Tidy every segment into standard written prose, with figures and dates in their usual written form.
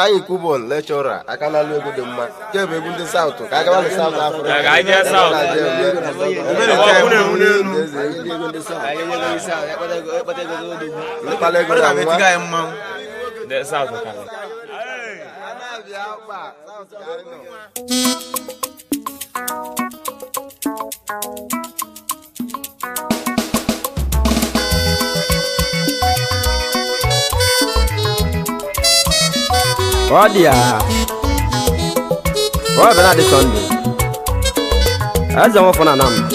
anyị kubon lecturer aka na alụ egwu dị mma nke bụ egwu ndị South ka aga na South Africa Oh dear. Oh, but this Sunday. As I'm for Nam.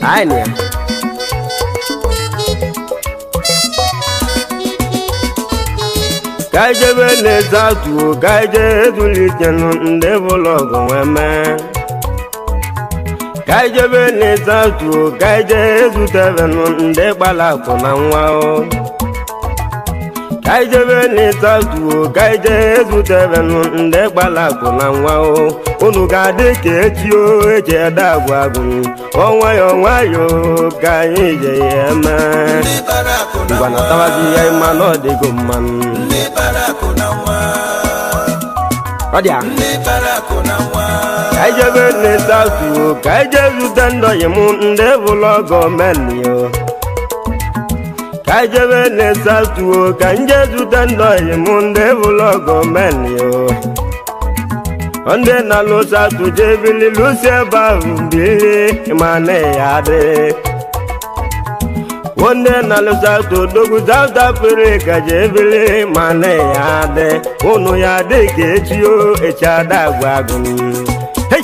I know. Kaije bene zatu, kaije tulichenu ndevologo weme. Kaije bene zatu, kaije zutevenu ndebala kona wao. Kaije bene zatu, kaije zutevenu ndebala kona wao. Unu gade kechio eche dagwagun. Onwayo kaije yema. Bana tawazi ya imano de gumman. Radia. Kaije bene zatu, kaije zutendo yemu ndevologo menio. Kaije bene zatu, kaije zutendo yemu ndevologo menio. Onde na lo zatu jebili luseba umbili imane yade. Onde na lo zatu dogu South Africa jebili imane yade. Unu yade kechio echada gwagun. Hey!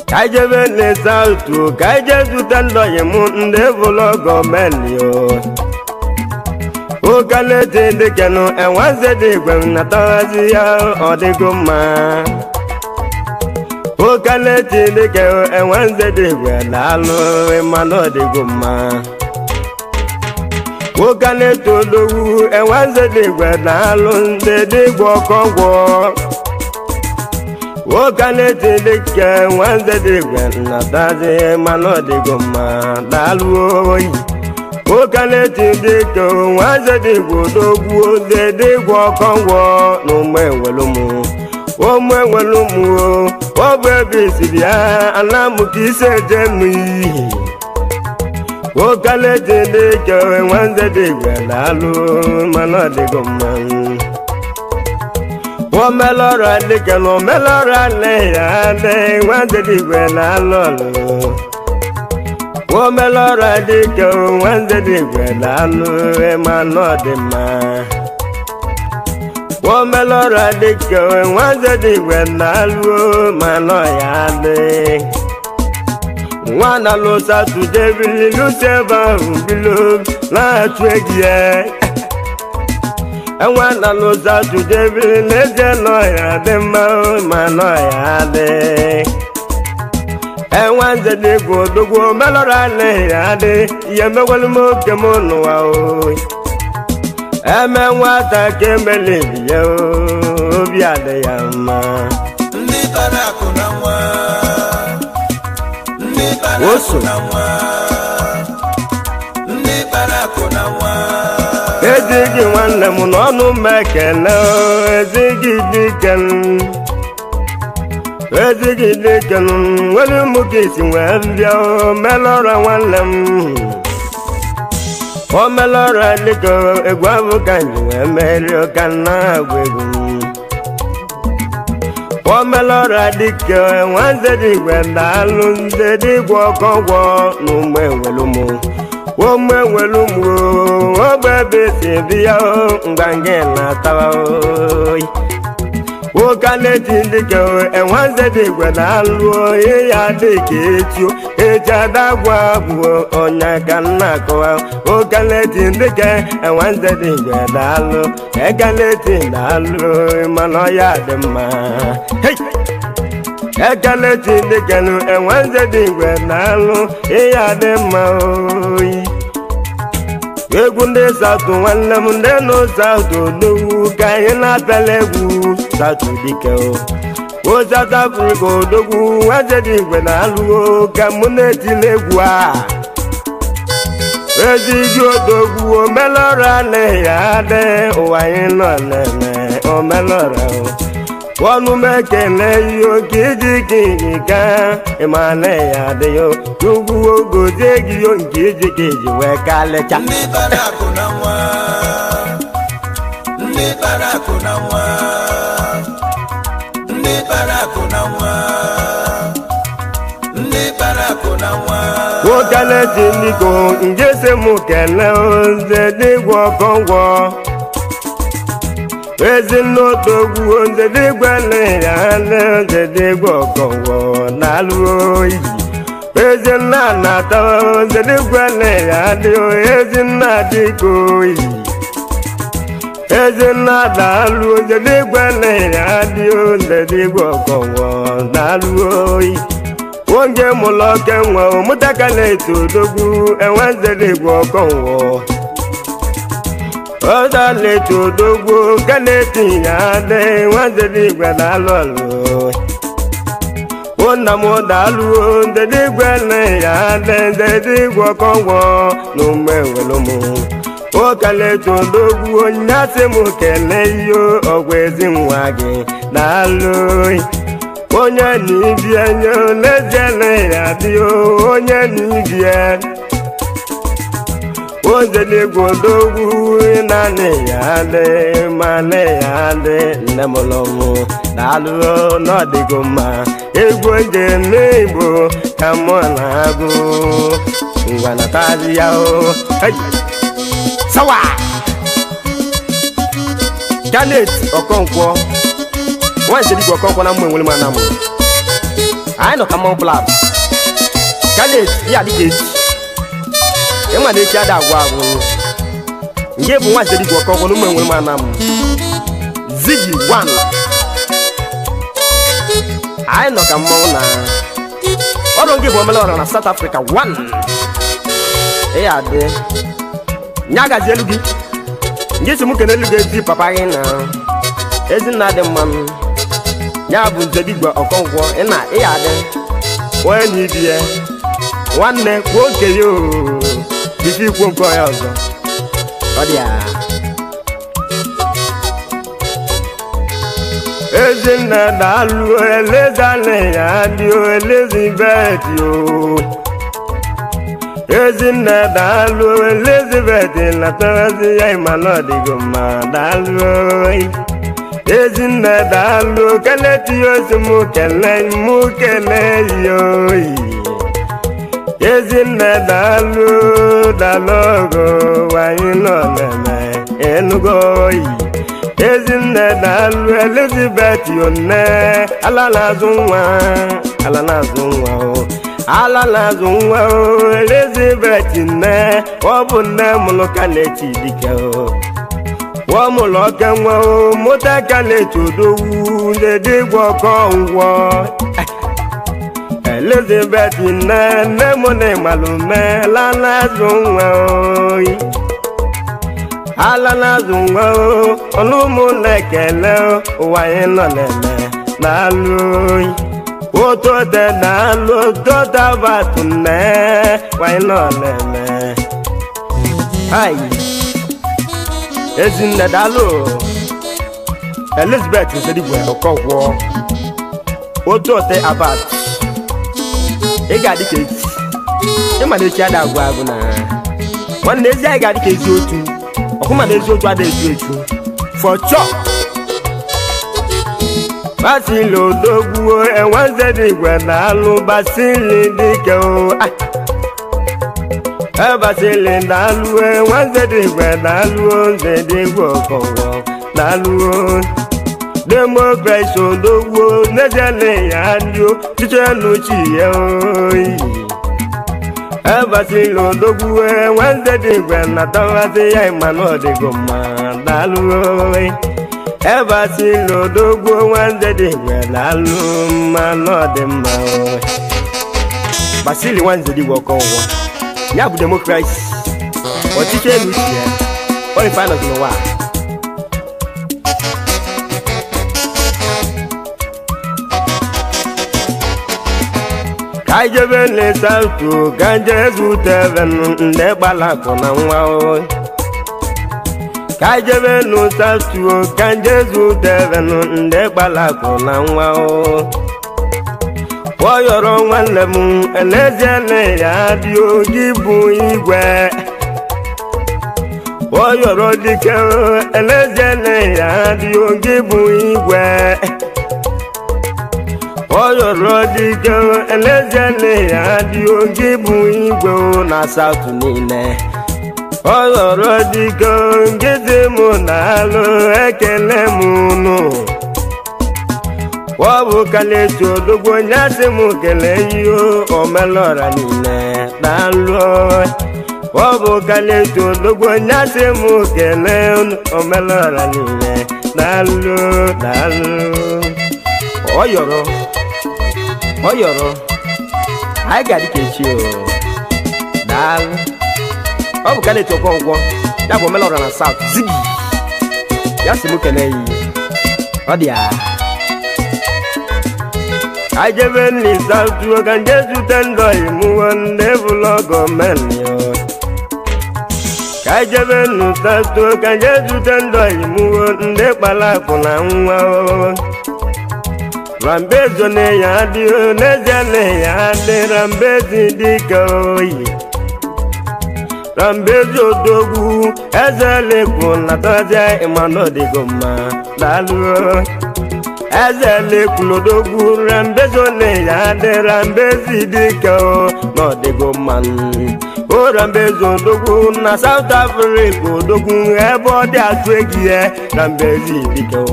Kaije bene zatu, kaije zutendo yemu ndevologo menio. O kalete de kenu e wanze de gwen na tawazi ya odiguma. O kalete de kenu e wanze de gwen lalo e mano de guma. O kalete dogu e wanze de gwen lalo de gwokongo. O kalete de kenu wanze de gwen na tawazi e mano de guma lalo oi. O kalete de ko waze de godogwo de gwokonwo no mwewelumu o mwewelumu o bebe sibia alamu kise jemi. O kalete de ko waze de gwalalu mana de gomman. O melora de kano melora le ya de waze de gwalalu. O melora de ko wanze de gwalalu e mano de ma. O melora de ko wanze de gwalalu mano ya de. Wana lo sa tu devili lu seba ubilo la twegie. E wana lo sa tu devili leze no ya de mano ya de. Wanze de go dogo melora le ade yeme walmo kemono wa o eme wata kembele biye o bi ade yama ndi bara kuna wa ndi bara kuna wa ndi bara kuna wa ezigi wanle mu no nu mekele ezigi diken. Ezigi dikenu wele mukisi wembia melora walem. O melora diko egwavu kanyi wemerio kana gwegu. O melora diko wanze digwe ndalunze digwo kongwo numwe welumu. O mwe welumu o bebe sibia mbange na tawa oi. O kalete de ko e wanze de gwalalu e ya de kechu e jada gwa bu onya kana ko. O kalete de ke e wanze de gwalalu e kalete dalu mano ya de ma. Hey! E kalete de kenu e wanze de gwalalu e ya de ma oi. Egunde South wanle munde no South dogu kaina pelegu South dike o South Africa dogu waje di gwalalu kamune tilegwa ezigbo odogwu omelọra na ya adị ụwa anyị nọ na-eme omelọra ọnụ mekele ihe oke iji kiri ka ịma na ya adịghị ugwu ogozie gị nke iji ka iji wee kalịcha ndị bara akụ na nwa ndị bara akụ na nwa ndị bara akụ na nwa ndị bara akụ na nwa nwokele tiniko njesi m kele oze dịgwa ọkọngwọ ezinụtogwu oze dịgwa leya ale oze dịgwa ọkọngwọ na-alụ oyi ezinna na-ata oze dịgwa leya adị ezinna dịka oyi ezinna na-alụ oze dịgwa leya adị oze dịgwa ọkọngwọ na-alụ oyi onye mụlọ kenwe ụmụtakala eto odogwu enwezedịgwa ọkọnwọ ọdaleto odogwu kaneti ya adị enwezedịgwa na-alụ ọlụ ụnna m dalụ ndedịgwa na ya adị ndedịgwa ọkọnwọ na ume welụmụ ụkaleto odogwu onye asị m kele ihe ọgwụ ezi nwa gị na-alụ onye n'ibie nye olezele ya dị onye n'ibie ozeligwe odogwu naanị ya dị mane ya dị nne m lọmụ na-alụ n'ọdịgo mma egwu eje n'igbo ka mụ na-agụ ngwa na tazi ya sawa Janet Okonkwo nwanze digwe ọkọnkọ na mmụ enwere m anamụ anyị nọ ka mmọnwụ plab Janet ya dịka echi ịma na echi ada agwụ agwụ nke bụ nwanze digwe ọkọnkọ na mmụ enwere m anamụ Ziggy 1 anyị nọ ka mmọnwụ na ọrụ nke bụ omelọra na South Africa 1 ya adị nya gazi elu gị nke si m kene elu gị ezi papa gị na ezinna dị mmanụ ya bụ Nzedigwe Okonkwo ịna ịya adị onye na ibi ya nwanne kwuo nke ya bisi ikwu nke onye ọzọ ọ dị ya ezinna daalụ elezana ya dị Elizabeth ezinna daalụ Elizabeth natarazi ya ịmanụ ọdịgo mma daalụ ezinna daalụ kaneti osi mụ kele yoyi ezinna daalụ dalogo wanyị nọ na-eme enugo oyi ezinna daalụ Elizabeth one ala na-azụ nwa ala na-azụ nwa Elizabeth nne ọ bụ nne mụlụ kaneti dike wọ́mùlọ kẹwọn o mọ́tàkàlẹ̀ tòdówú lédègbọ́ kọ́ńwọ́ Elizabeth nẹ́mọ́nẹ́ màlúmẹ́ lálàzùnwẹ̀ oyi alálàzùnwẹ̀ o ọlọ́múlẹ̀kẹ̀lẹ̀ o wáyé nọ̀lẹ̀lẹ̀ lálóyi ó tó tẹ̀ dàlú tó tábàtù nẹ́ wáyé nọ̀lẹ̀lẹ̀ ayi. Ezinna daalụ Elizabeth Nzedigwe Okonkwo otu ote abat ị ga-adị ka echi ịma na echi ada agwụ agwụ na nwanne ezi anyị ga-adị ka ezi otu ọkụma na ezi otu ada eju echu for sure Basili odogwu Nzedigwe daalụ Basili dike Basili daalụ Nzedigwe daalụ Nzedigwe Okonkwo daalụ Democracy odogwu n'ejele ya ndị chiche n'uchi ya oyi Basili odogwu Nzedigwe natarazi ya ịmanụ ọdịgo mma daalụ Basili odogwu Nzedigwe daalụ mmanụ ọdịmma Basili Nzedigwe Okonkwo ya bụ Democracy ọchịchị elu uche ya onye finance n'ụwa ka jebe le sautu ka jesu teven nde balako na nwa o ka jebe no sautu ka jesu teven nde balako na nwa o oyoro nwanne m elezele ya dị oji bụ igwe oyoro dike elezele ya dị oji bụ igwe oyoro dike elezele ya dị oji bụ igwe na South niile oyoro dike ngezi mụ na-alụ ekele m unu wabu kalechi odogwo nyasị m kele iyo omelora niile daalụ wabu kalechi odogwo nyasị m kele omelora niile daalụ oyoro anyị ga dịka echi o daalụ wabu kalechi okonkwo ya bụ omelora na South zigi ya sị m kele iyi ọ dị ya I jebe ni sautu kan Jesu tendo imuwan devlogo menyo I jebe ni sautu kan Jesu tendo imuwan de pala kuna nwa Rambezo ne ya dio ne jane ya de rambezi dikoyi Rambezo dogu ezele kuna taja imano digoma dalu ezele kulodogu rambezo ne ya de rambezi diko no digoma o rambezo dogu na South Africa dogu ebo de atwegie rambezi diko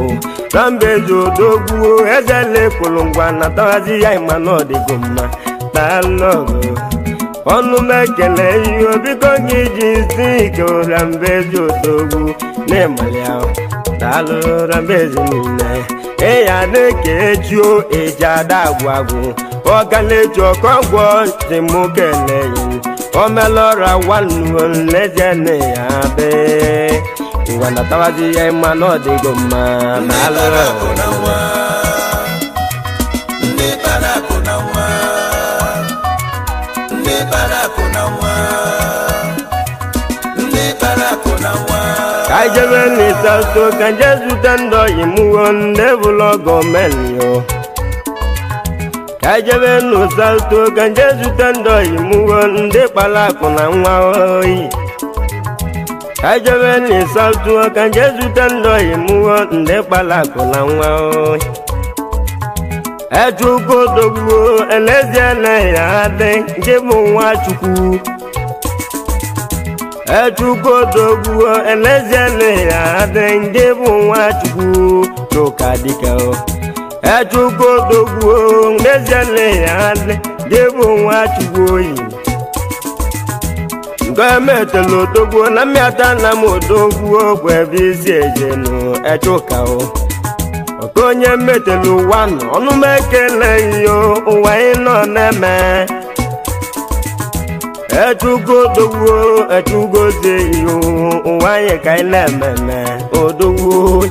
rambezo dogu ezele kulungwa na taji ya imano digoma dalo onu mekele yo biko ngiji siko rambezo dogu ne malia dalo rambezo nine eya ne kejo eja dagwagu ogalejo kongwo timukele yin omelora wanu lejene ya be ngwana tawaji ya imano digoma dalo I jebe ni sautu kan Jesu tendo imuwon devlogo menyo I jebe no sautu kan Jesu tendo imuwon de pala kuna nwa oi I jebe ni sautu kan Jesu tendo imuwon de pala kuna nwa oi ejugo dogu elezele ya de ngebu nwa chukwu ejugo dogu elezele ya de ngebu nwa chukwu toka dikao ejugo dogu elezele ya de ngebu nwa chukwu yi ngametelo dogu na miata na modogu ogwebizi ejenu ejukao okonye metelu wanu onu mekele yo uwa ino neme etugo dogu etugo zeyo uwa ye kai neme odogu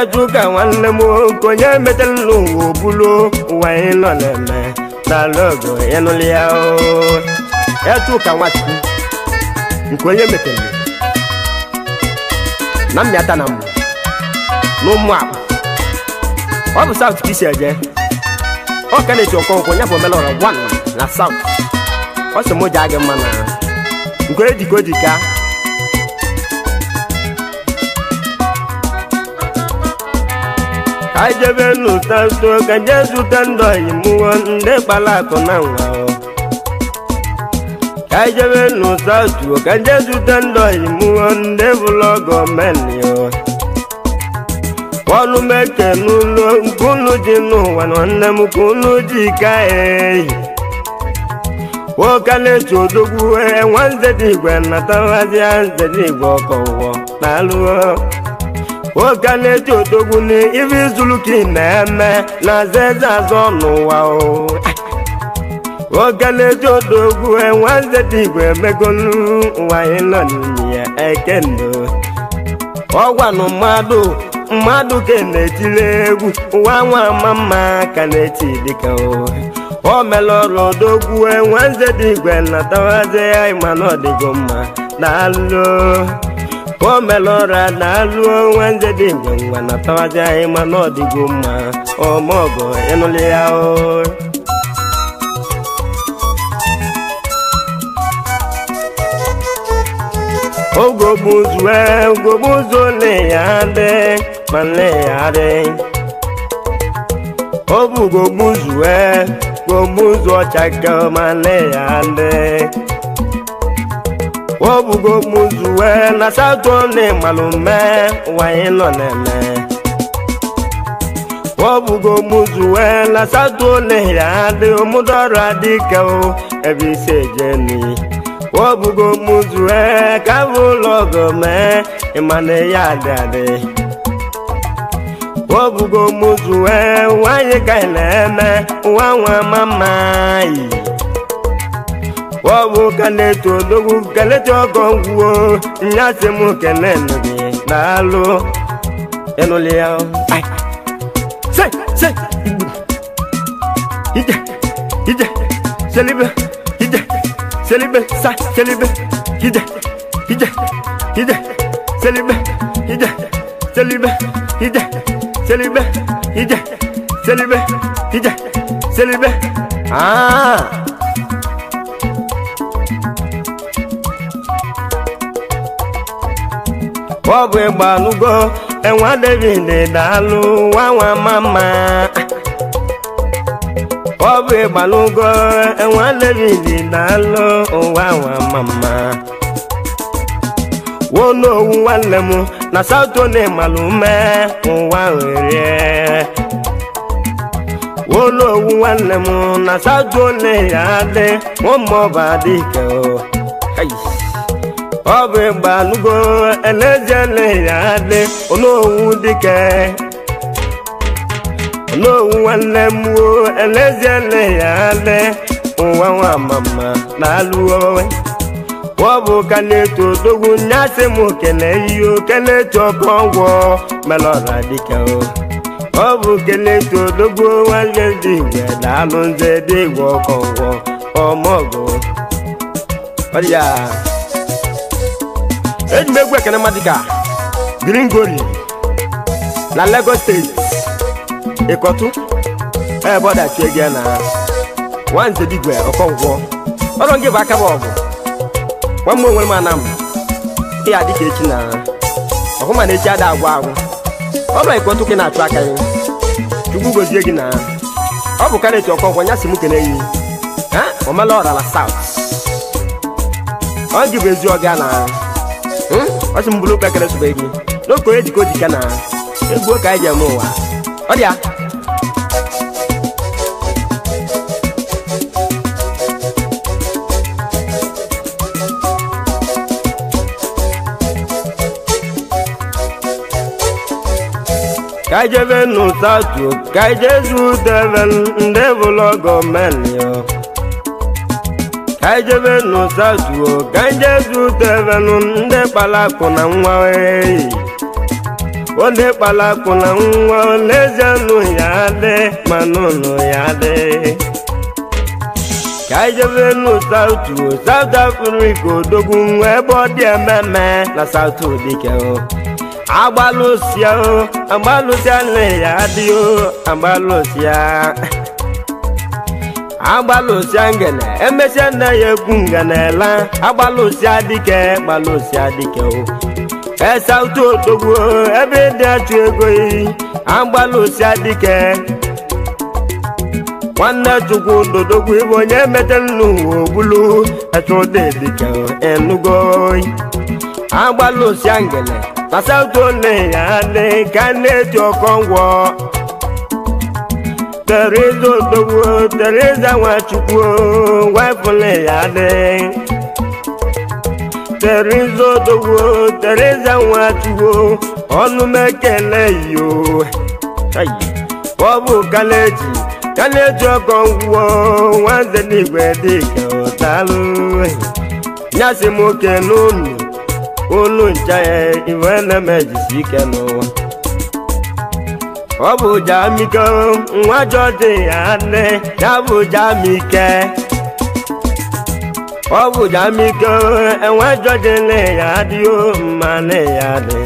etuga wanle mo konye metelu obulo uwa ino neme na logo enulia o etuga watu nkonye metelu na miata na mu no mu What was South Kiss again? What can it your conquer? You have a melon one na South. What's the more jagged manner? Great Godica. I never know South to can just tender you move the Balaco now. I never know South to can just tender you move the vlog menu. Wanu meke nulo nkunu jinu wanwane mkunu jikae Wokale chodogu wanze digwe natawazi anze digwe kowo naluo Wokale chodogu ni ivi zuluki neme na zeza zonu wao Wokale chodogu wanze digwe megonu waino niye ekendo Wawanu madu mmadụ ke na-etile egwu nwa nwa mama ka na-eti dịka o meloro odogwu nwanze dị igwe natawazi anyị mana ọ dịgo mma daalụ o melora daalụ nwanze dị igwe ngwa natawazi anyị mana ọ dịgo mma ọmọgọ ịnụlị ya o ogobuzwe le ya dị ma le ya dị obugobuzwe gobuzu ọchaka ma le ya dị obugobuzwe na satọ le malume wanyị nọ na-eme obugobuzwe na satọ le ya dị omudọrọ dịka o ebe isi ejeni obugobuzwe ka ụlọgọ mee ịmana ya adị obugobuzwe nwanyị ka ị na-eme nwa nwa mama yi obu kaleto odogwu kaleto ọgọ ngwuo nyasị m kele nụgị daalụ ịnụlị ya se ije ije selibe ije selibe sa selibe ije ije ije selibe ije selibe ije selibe ije selibe ije selibe ọ bụ ịgbalugo enwa David daalụ nwa mama ọ bụ ịgbalugo enwa David daalụ nwa mama wonowu nwanne m na South One malume nwa were wonowu nwanne m na South One ya dị ụmụọba dike ọ bụ ịgbalugo elezele ya dị onowu dike onowu nwanne m wo elezele ya dị nwa mama na-alụo ọ bụ kaleto odogwu nyasị m kele iyo keleto ọkọngwọ melọra dike ọ bụ keleto odogwu nwanne dị igwe daalụ nze dị igwe ọkọngwọ ọmọgụ ọdịya eji m egwu ekene madịka Gringori na Lagos steeti Ịkọtụ ebe ọ dachie gị na nwanze dị igwe ọkọngwọ ọrụ gị bụ aka bụ ọgụ nwa m onwere m ana m ihe adịka echi na ọhụma na echi ada agwụ agwụ ọ bụ Ịkọtụ gị na-achụ aka gị Chukwu gozie gị na ọ bụ karịa ọkọngwọ nyasị m kene gị omela ọra na South ọ gị bụ ezi ọga na ọ sị m bụrụ kpekere sụbe gị n'oke onye jikọ dika na egwu ka anyị ji eme ụwa ọ dị ya kajebe n'ụtatu kajezu devel ndị bụlọ gọọmenti kajebe n'ụtatu kajezu devel ndị kpalakụ na nwa eyi ndị kpalakụ na nwa lezianụ ya dị manụnụ ya dị kajebe n'ụtatu South Africa odogwu nwa ebe ọ dị ememe na South dike agbalụsịa nne ya dị agbalụsịa ngene emesịa nna ya ekwu nganela agbalụsịa dike South odogwu ebe dị achụ ego agbalụsịa dike nwanne Chukwu dodogwu ịbụ onye metere n'ụwa ogbulu echụdị dike enugo agbalụsịa ngene na South One ya dị ka na-eti ọkọngwọ Teresa odogwu Teresa Nwachukwu wefụle ya dị Teresa odogwu Teresa Nwachukwu ọnụ m ekele yo ọ bụ kaleji ọkọngwọ nwanze n'igwe dịka ụtalụ nyasị m oke n'ụlọ olu ncha ya iwe na-emejisi ike n'ụwa ọ bụ Jamike nwa Jọji ya nne ya bụ Jamike ọ bụ Jamike nwa Jọji nne ya dị mma nne ya dị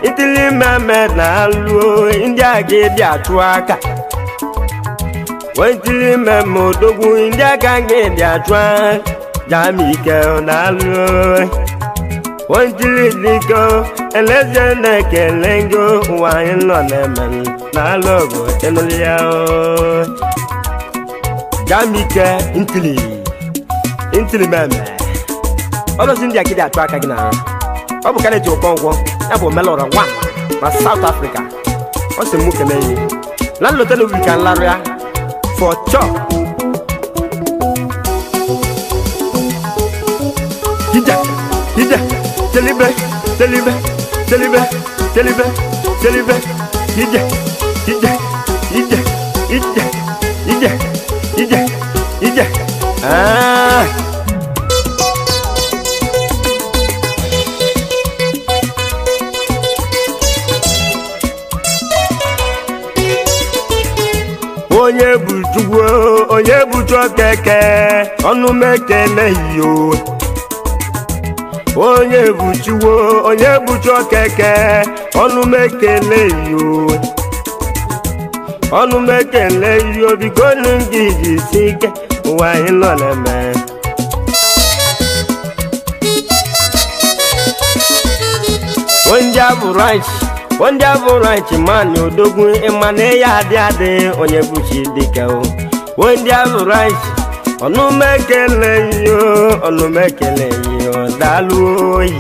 itili mmemme na-alụ ndị a ga-ebi atụ aka itili mmemme odogwu ndị aka ga-ebi atụ aka Jamike na-alụ itili dịka eleze na-ekele ngo ụwa anyị nọ na-eme na-alụ ọgụ enụlụ ya Jamike intili mmemme ọlọsi ndị a ga-ebi atụ aka gị na ọ bụ Kenneth Okonkwo ya bụ Melora 1 na South Africa ọ sị m kele yi na nlọta n'obi ka nlarụ ya for chop hija telibe hija onye bụ Chukwu onye bụ Chukeke ọnụ mekele yo onye bụ Chukwu onye bụ Chukeke ọnụ mekele yo ọnụ mekele yo biko ndị jisi ike ụwa anyị nọ na-eme onye abụrụ anyị mani odogwu ịmana ya adị onye bụchi dịka onye abụrụ anyị ọnụmekele yo daalụ oyi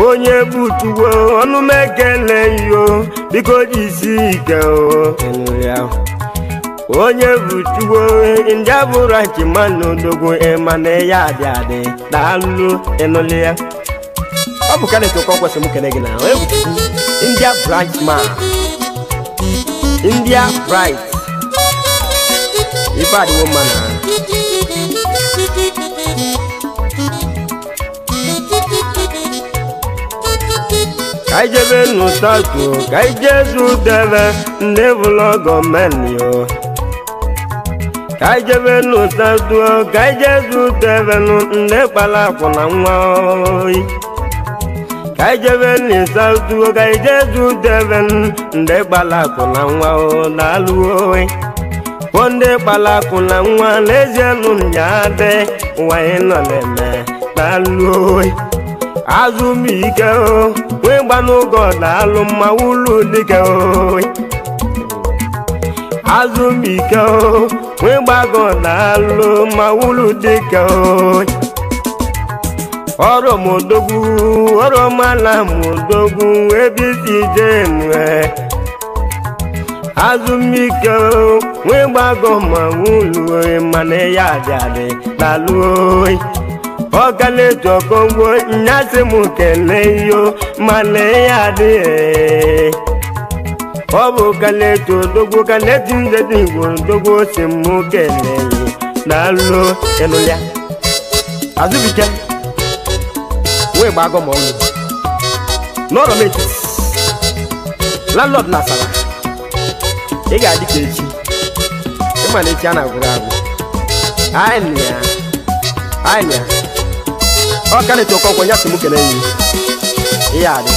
onye butuwo ọnụmekele yo biko jisi ike onye butuwo ndị abụrụ anyị mani odogwu ịmana ya adị daalụ enụlụ ya ọ bụ Kenneth Okonkwo sị m kele gị na onye butuwo India Bright man India Bright ife adịwo mma na ka ijebe n'ụtọtụ ka ijezu debe ndị bụlọ gọọmenti yo ka ijebe n'ụtọtụ ka ijezu debe ndị kpara akwụ na nwa oyi ka ijebe n'ịsatụ ka ijezu debe ndị kpara akwụ na nwa na-alụ oyi ndị kpara akwụ na nwa n'ezie ya dị ụwa anyị nọ na-eme na-alụ oyi azụmike wee gbanụgọ na-alụ mma ụlọ dịka oyi azụmike wee gbagọ na-alụ mma ụlọ dịka oyi ọrụ mala modogwu ebe isi jenue azụmike wee gbagọ ma ụlọ mana ya adị na-alụ oyi Kenneth Okonkwo nyasị m kele yo mana ya adị ọ bụ Kenneth odogwu Kenneth Nzedi Igbo odogwu si m kele yo na-alụ elu ya azụbike wee gbagọ ma ọlụ n'ọrọ metiti landlord na asara ị ga-adị ka echi ịma na echi a na-agwụrụ agwụ anyị ọ Kenneth Okonkwo nyasị m kele yo ihe adị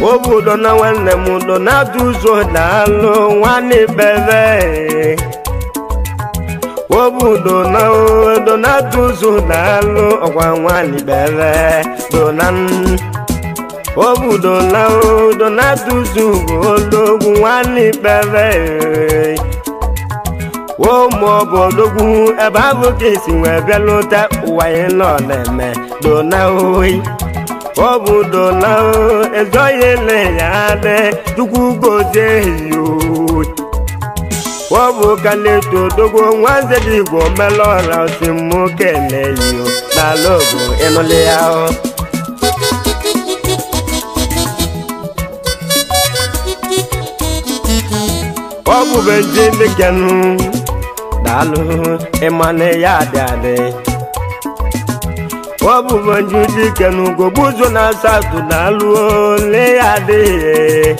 obodo na nwanne m ụdọ na-adụ ụzọ na-alụ nwanne bebe obodo na-adụ ụzọ na-alụ ọgwa nwanne bebe obodo na-adụ ụzọ ologwu nwanne bebe ụmụ obodogwu ebe abụ ka esi wee bịa lụta ụwa anyị nọ na-eme dona oyi ọ bụ dona ezoghị ele ya adị Chukwu gozie yo ọ bụ Kenneth odogwu Nzedi Igbo Melora si m kele yo n'ala ogo ịnụlị ya ọ bụ Benjimikenu daalụ ịmana ya adị Obu banju dike nugo buzo na satu na luo le ade